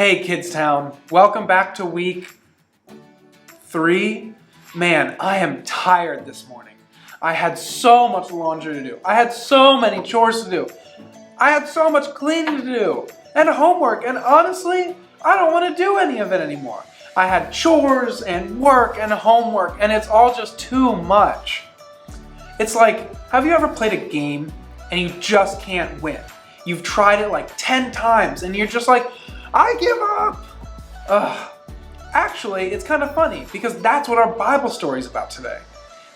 Hey Kidstown, welcome back to week 3. Man, I am tired this morning. I had so much laundry to do. I had so many chores to do. I had so much cleaning to do and homework, and honestly, I don't want to do any of it anymore. I had chores and work and homework, and it's all just too much. It's like, have you ever played a game and you just can't win? You've tried it like 10 times and you're just like, I give up. Ugh. Actually, it's kind of funny because that's what our Bible story is about today.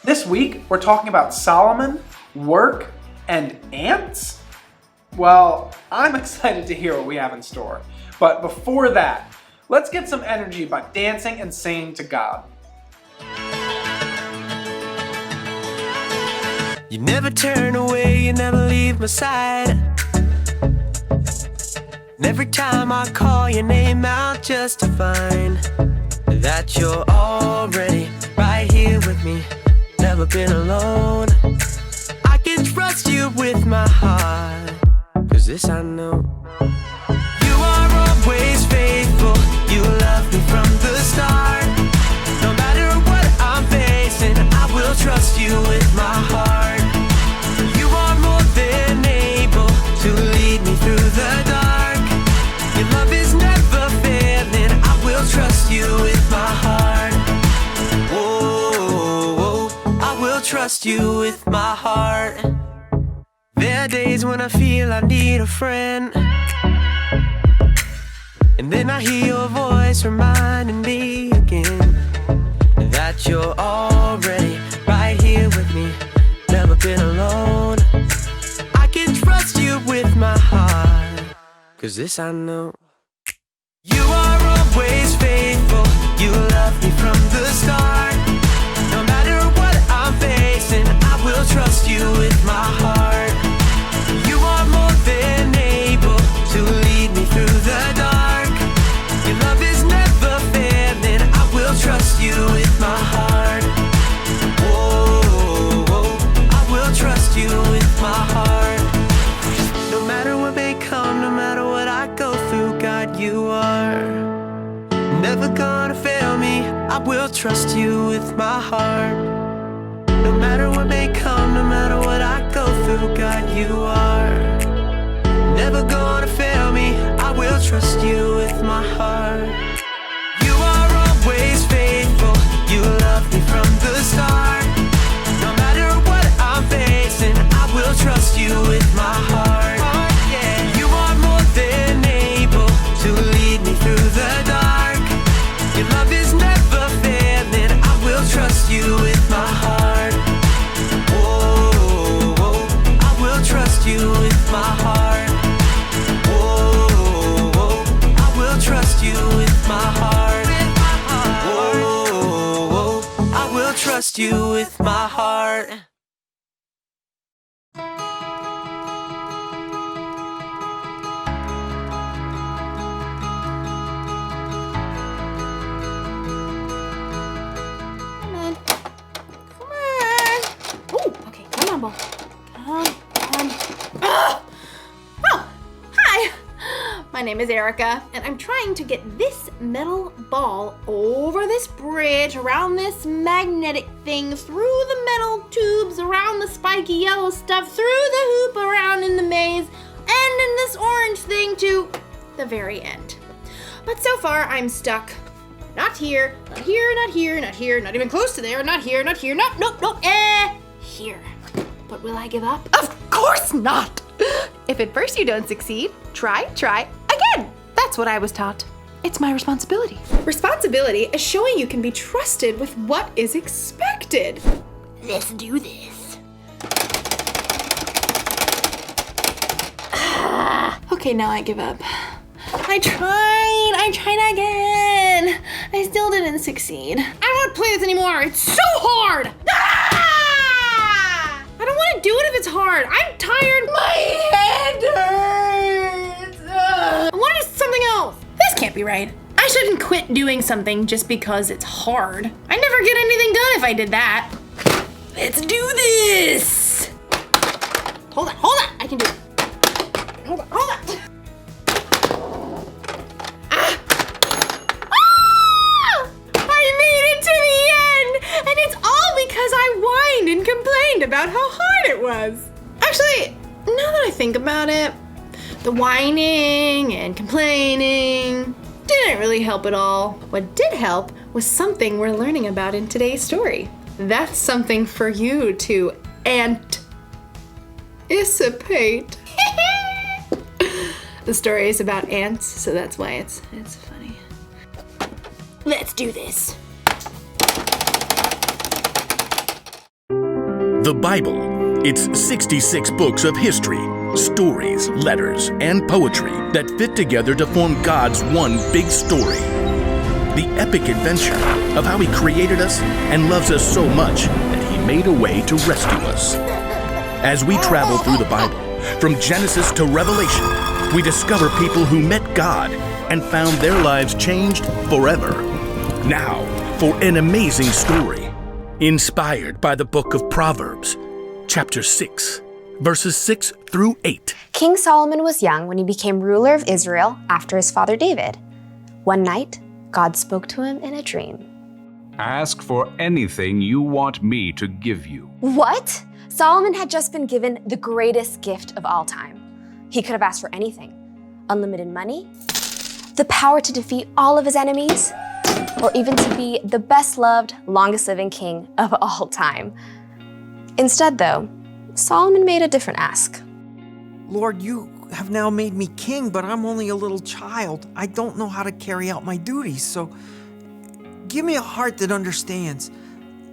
This week, we're talking about Solomon, work, and ants. Well, I'm excited to hear what we have in store. But before that, let's get some energy by dancing and singing to God. You never turn away, you never leave my side. And every time I call your name out just to find that you're already right here with me, never been alone. I can trust you with my heart, 'cause this I know. You are always faithful, you love me from the start. No matter what I'm facing, I will trust you with my heart. You are more than able to lead me through the dark. Your love is never failing, I will trust you with my heart. Whoa, I will trust you with my heart. There are days when I feel I need a friend, and then I hear your voice reminding me again that you're already right here with me, never been alone. I can trust you with my heart, 'cause this I know. You are always faithful, you love me from the start. No matter what I'm facing, I will trust you with my heart. You are more than able to lead me through the dark. Your love is never failing, I will trust you with my heart. Whoa, I will trust you with my heart. No matter what may come, no matter what I go through, God, you are never gonna fail me, I will trust you with my heart. No matter what may come, no matter what I go through, God, you are never gonna fail me, I will trust you with my heart. You are always faithful, you love me from the start. No matter what I'm facing, I will trust you with my heart. You are more than able to lead me through the dark. Your love is never failing, I will trust you with my heart. Whoa, I will trust you with my heart. Whoa, I will trust you with my heart. Whoa, I will trust you with my heart. My name is Erica, and I'm trying to get this metal ball over this bridge, around this magnetic thing, through the metal tubes, around the spiky yellow stuff, through the hoop, around in the maze, and in this orange thing to the very end. But so far, I'm stuck. Not here, not here, not here, not here, not even close to there, not here, not here, nope, here. But will I give up? Of course not! If at first you don't succeed, try again. That's what I was taught. It's my responsibility. Responsibility is showing you can be trusted with what is expected. Let's do this. Okay, now I give up. I tried again. I still didn't succeed. I don't want to play this anymore. It's so hard. I don't want to do it if it's hard. I'm tired. My head hurts. I want to do something else. This can't be right. I shouldn't quit doing something just because it's hard. I never get anything done if I did that. Let's do this. Hold on. I can do it. Hold on. Ah. about how hard it was. Actually, now that I think about it, the whining and complaining didn't really help at all. What did help was something we're learning about in today's story. That's something for you to anticipate. The story is about ants, so that's why it's funny. Let's do this. The Bible. It's 66 books of history, stories, letters, and poetry that fit together to form God's one big story. The epic adventure of how He created us and loves us so much that He made a way to rescue us. As we travel through the Bible, from Genesis to Revelation, we discover people who met God and found their lives changed forever. Now, for an amazing story, inspired by the book of Proverbs, chapter 6, verses 6 through 8. King Solomon was young when he became ruler of Israel after his father David. One night, God spoke to him in a dream. Ask for anything you want me to give you. What? Solomon had just been given the greatest gift of all time. He could have asked for anything. Unlimited money, the power to defeat all of his enemies, or even to be the best-loved, longest-living king of all time. Instead, though, Solomon made a different ask. Lord, you have now made me king, but I'm only a little child. I don't know how to carry out my duties, so give me a heart that understands.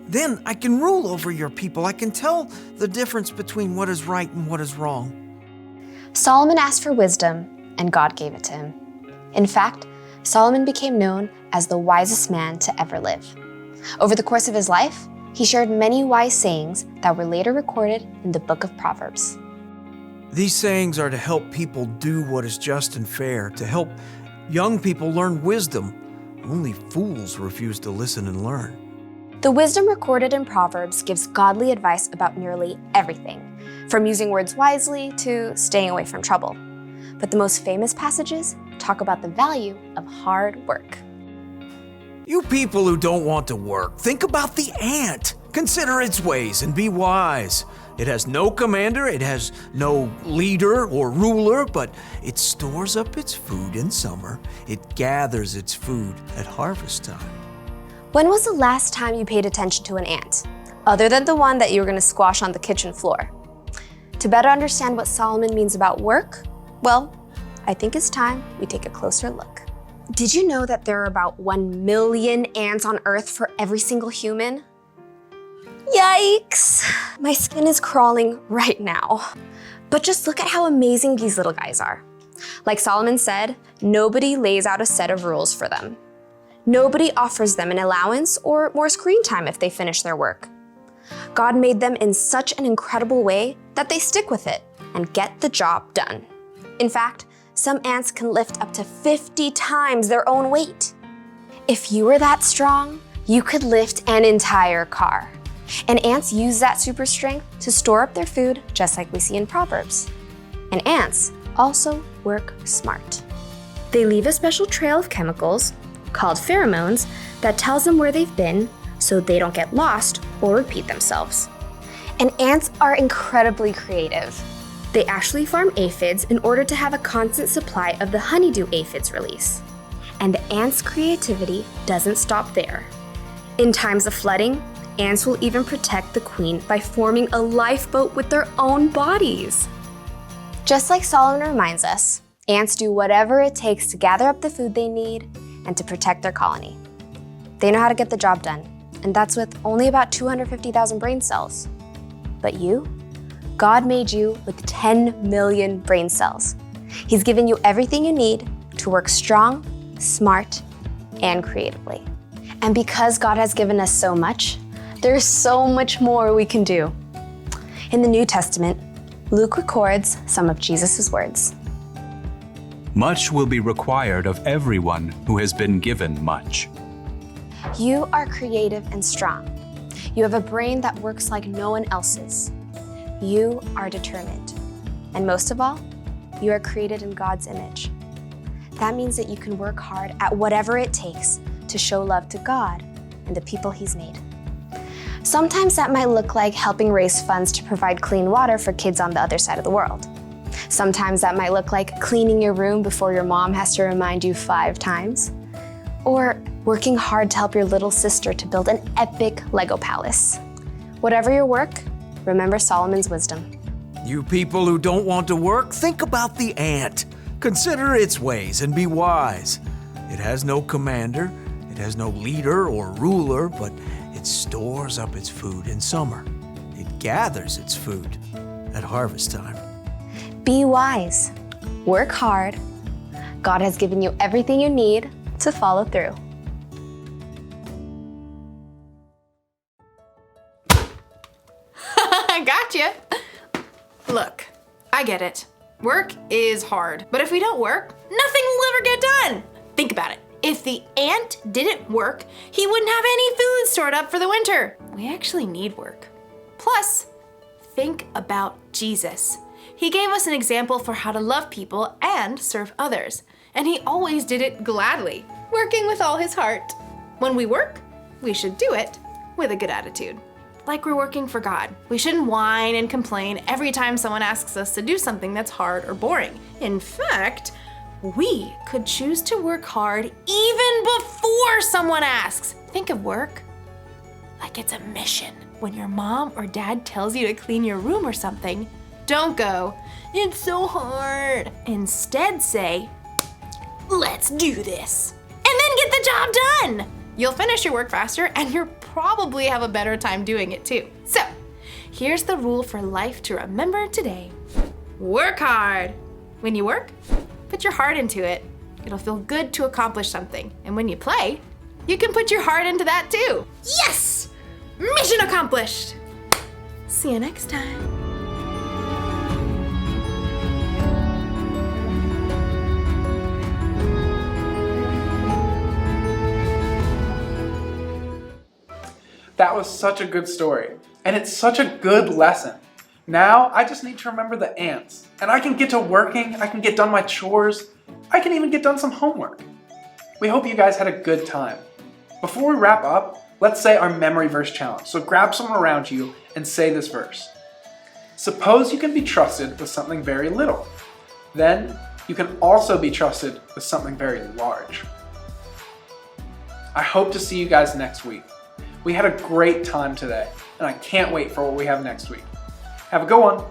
Then I can rule over your people. I can tell the difference between what is right and what is wrong. Solomon asked for wisdom, and God gave it to him. In fact, Solomon became known as the wisest man to ever live. Over the course of his life, he shared many wise sayings that were later recorded in the book of Proverbs. These sayings are to help people do what is just and fair, to help young people learn wisdom. Only fools refuse to listen and learn. The wisdom recorded in Proverbs gives godly advice about nearly everything, from using words wisely to staying away from trouble. But the most famous passages talk about the value of hard work. You people who don't want to work, think about the ant. Consider its ways and be wise. It has no commander, it has no leader or ruler, but it stores up its food in summer. It gathers its food at harvest time. When was the last time you paid attention to an ant, other than the one that you were going to squash on the kitchen floor? To better understand what Solomon means about work, well, I think it's time we take a closer look. Did you know that there are about 1 million ants on Earth for every single human? Yikes! My skin is crawling right now. But just look at how amazing these little guys are. Like Solomon said, nobody lays out a set of rules for them. Nobody offers them an allowance or more screen time if they finish their work. God made them in such an incredible way that they stick with it and get the job done. In fact, some ants can lift up to 50 times their own weight. If you were that strong, you could lift an entire car. And ants use that super strength to store up their food, just like we see in Proverbs. And ants also work smart. They leave a special trail of chemicals, called pheromones, that tells them where they've been so they don't get lost or repeat themselves. And ants are incredibly creative. They actually farm aphids in order to have a constant supply of the honeydew aphids release. And the ants' creativity doesn't stop there. In times of flooding, ants will even protect the queen by forming a lifeboat with their own bodies. Just like Solomon reminds us, ants do whatever it takes to gather up the food they need and to protect their colony. They know how to get the job done, and that's with only about 250,000 brain cells. But you? God made you with 10 million brain cells. He's given you everything you need to work strong, smart, and creatively. And because God has given us so much, there's so much more we can do. In the New Testament, Luke records some of Jesus' words. Much will be required of everyone who has been given much. You are creative and strong. You have a brain that works like no one else's. You are determined. And most of all, you are created in God's image. That means that you can work hard at whatever it takes to show love to God and the people He's made. Sometimes that might look like helping raise funds to provide clean water for kids on the other side of the world. Sometimes that might look like cleaning your room before your mom has to remind you 5 times. Or working hard to help your little sister to build an epic Lego palace. Whatever your work, remember Solomon's wisdom. You people who don't want to work, think about the ant. Consider its ways and be wise. It has no commander, it has no leader or ruler, but it stores up its food in summer. It gathers its food at harvest time. Be wise. Work hard. God has given you everything you need to follow through. Gotcha. Look, I get it. Work is hard, but if we don't work, nothing will ever get done. Think about it. If the ant didn't work, he wouldn't have any food stored up for the winter. We actually need work. Plus, think about Jesus. He gave us an example for how to love people and serve others, and he always did it gladly, working with all his heart. When we work, we should do it with a good attitude. Like we're working for God. We shouldn't whine and complain every time someone asks us to do something that's hard or boring. In fact, we could choose to work hard even before someone asks. Think of work like it's a mission. When your mom or dad tells you to clean your room or something, don't go, "It's so hard." Instead say, "Let's do this." And then get the job done. You'll finish your work faster and you'll probably have a better time doing it too. So, here's the rule for life to remember today. Work hard. When you work, put your heart into it. It'll feel good to accomplish something. And when you play, you can put your heart into that too. Yes! Mission accomplished! See you next time. That was such a good story, and it's such a good lesson. Now, I just need to remember the ants, and I can get to working, I can get done my chores, I can even get done some homework. We hope you guys had a good time. Before we wrap up, let's say our memory verse challenge. So grab someone around you and say this verse. Suppose you can be trusted with something very little. Then you can also be trusted with something very large. I hope to see you guys next week. We had a great time today, and I can't wait for what we have next week. Have a good one.